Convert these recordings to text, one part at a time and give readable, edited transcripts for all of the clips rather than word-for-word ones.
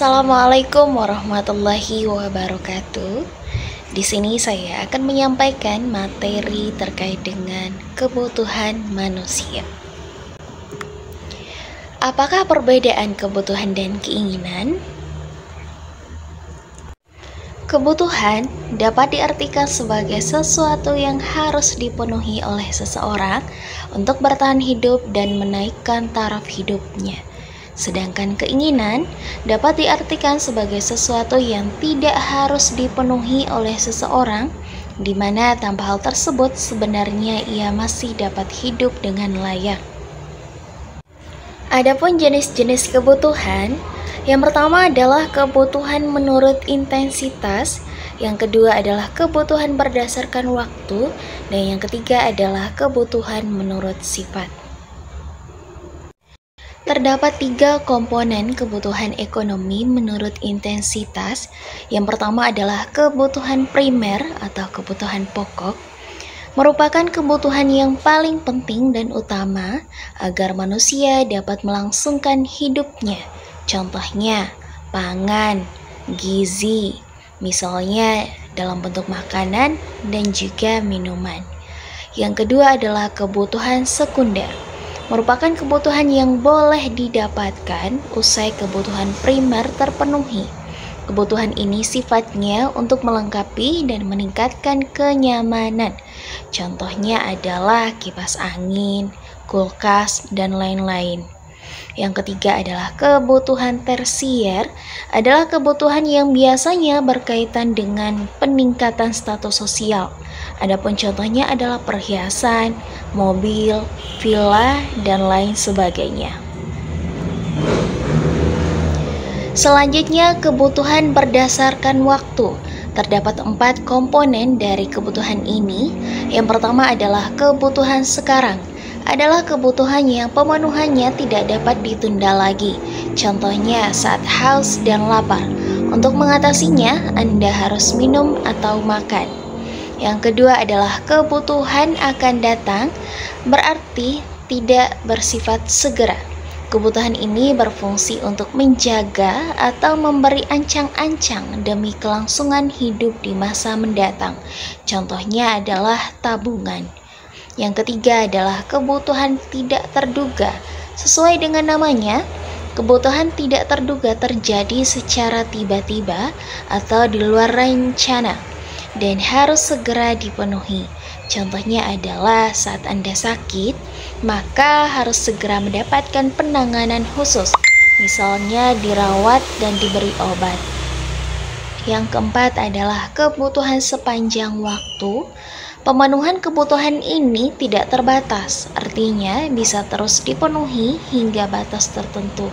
Assalamualaikum warahmatullahi wabarakatuh. Di sini saya akan menyampaikan materi terkait dengan kebutuhan manusia. Apakah perbedaan kebutuhan dan keinginan? Kebutuhan dapat diartikan sebagai sesuatu yang harus dipenuhi oleh seseorang untuk bertahan hidup dan menaikkan taraf hidupnya. Sedangkan keinginan dapat diartikan sebagai sesuatu yang tidak harus dipenuhi oleh seseorang, di mana tanpa hal tersebut sebenarnya ia masih dapat hidup dengan layak. Adapun jenis-jenis kebutuhan, yang pertama adalah kebutuhan menurut intensitas, yang kedua adalah kebutuhan berdasarkan waktu, dan yang ketiga adalah kebutuhan menurut sifat. Terdapat 3 komponen kebutuhan ekonomi menurut intensitas. Yang pertama adalah kebutuhan primer atau kebutuhan pokok, merupakan kebutuhan yang paling penting dan utama agar manusia dapat melangsungkan hidupnya. Contohnya, pangan, gizi, misalnya dalam bentuk makanan dan juga minuman. Yang kedua adalah kebutuhan sekunder, merupakan kebutuhan yang boleh didapatkan usai kebutuhan primer terpenuhi. Kebutuhan ini sifatnya untuk melengkapi dan meningkatkan kenyamanan. Contohnya adalah kipas angin, kulkas, dan lain-lain. Yang ketiga adalah kebutuhan tersier, adalah kebutuhan yang biasanya berkaitan dengan peningkatan status sosial. Adapun contohnya adalah perhiasan, mobil, villa, dan lain sebagainya. Selanjutnya, kebutuhan berdasarkan waktu. Terdapat 4 komponen dari kebutuhan ini. Yang pertama adalah kebutuhan sekarang, adalah kebutuhan yang pemenuhannya tidak dapat ditunda lagi. Contohnya saat haus dan lapar. Untuk mengatasinya, Anda harus minum atau makan. Yang kedua adalah kebutuhan akan datang, berarti tidak bersifat segera. Kebutuhan ini berfungsi untuk menjaga atau memberi ancang-ancang demi kelangsungan hidup di masa mendatang. Contohnya adalah tabungan. Yang ketiga adalah kebutuhan tidak terduga. Sesuai dengan namanya, kebutuhan tidak terduga terjadi secara tiba-tiba atau di luar rencana dan harus segera dipenuhi. Contohnya adalah saat Anda sakit, maka harus segera mendapatkan penanganan khusus, misalnya dirawat dan diberi obat. Yang keempat adalah kebutuhan sepanjang waktu. Pemenuhan kebutuhan ini tidak terbatas, artinya bisa terus dipenuhi hingga batas tertentu.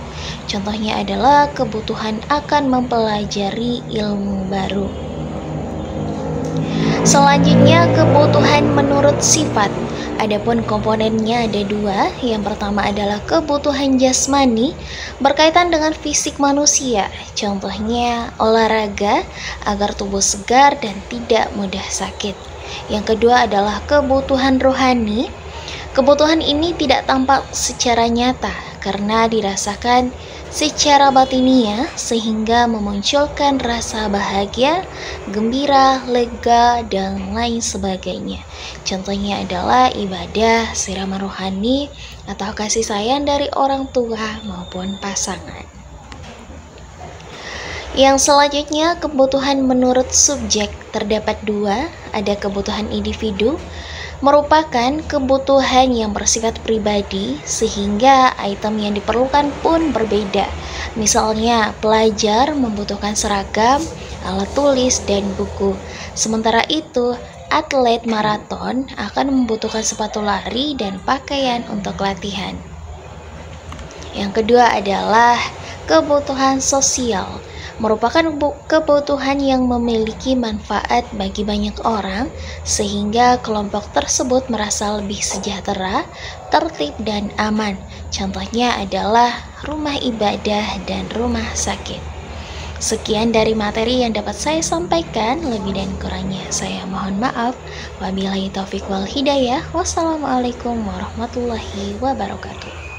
Contohnya adalah kebutuhan akan mempelajari ilmu baru. Selanjutnya, kebutuhan menurut sifat. Adapun komponennya ada 2. Yang pertama adalah kebutuhan jasmani, berkaitan dengan fisik manusia. Contohnya olahraga agar tubuh segar dan tidak mudah sakit. Yang kedua adalah kebutuhan rohani. Kebutuhan ini tidak tampak secara nyata karena dirasakan secara batiniah sehingga memunculkan rasa bahagia, gembira, lega, dan lain sebagainya. Contohnya adalah ibadah, siraman rohani, atau kasih sayang dari orang tua maupun pasangan. Yang selanjutnya, kebutuhan menurut subjek. Terdapat 2, ada kebutuhan individu, merupakan kebutuhan yang bersifat pribadi sehingga item yang diperlukan pun berbeda. Misalnya, pelajar membutuhkan seragam, alat tulis, dan buku. Sementara itu, atlet maraton akan membutuhkan sepatu lari dan pakaian untuk latihan. Yang kedua adalah kebutuhan sosial, merupakan kebutuhan yang memiliki manfaat bagi banyak orang sehingga kelompok tersebut merasa lebih sejahtera, tertib, dan aman. Contohnya adalah rumah ibadah dan rumah sakit. Sekian dari materi yang dapat saya sampaikan, lebih dan kurangnya saya mohon maaf. Wabillahi taufiq wal hidayah. Wassalamualaikum warahmatullahi wabarakatuh.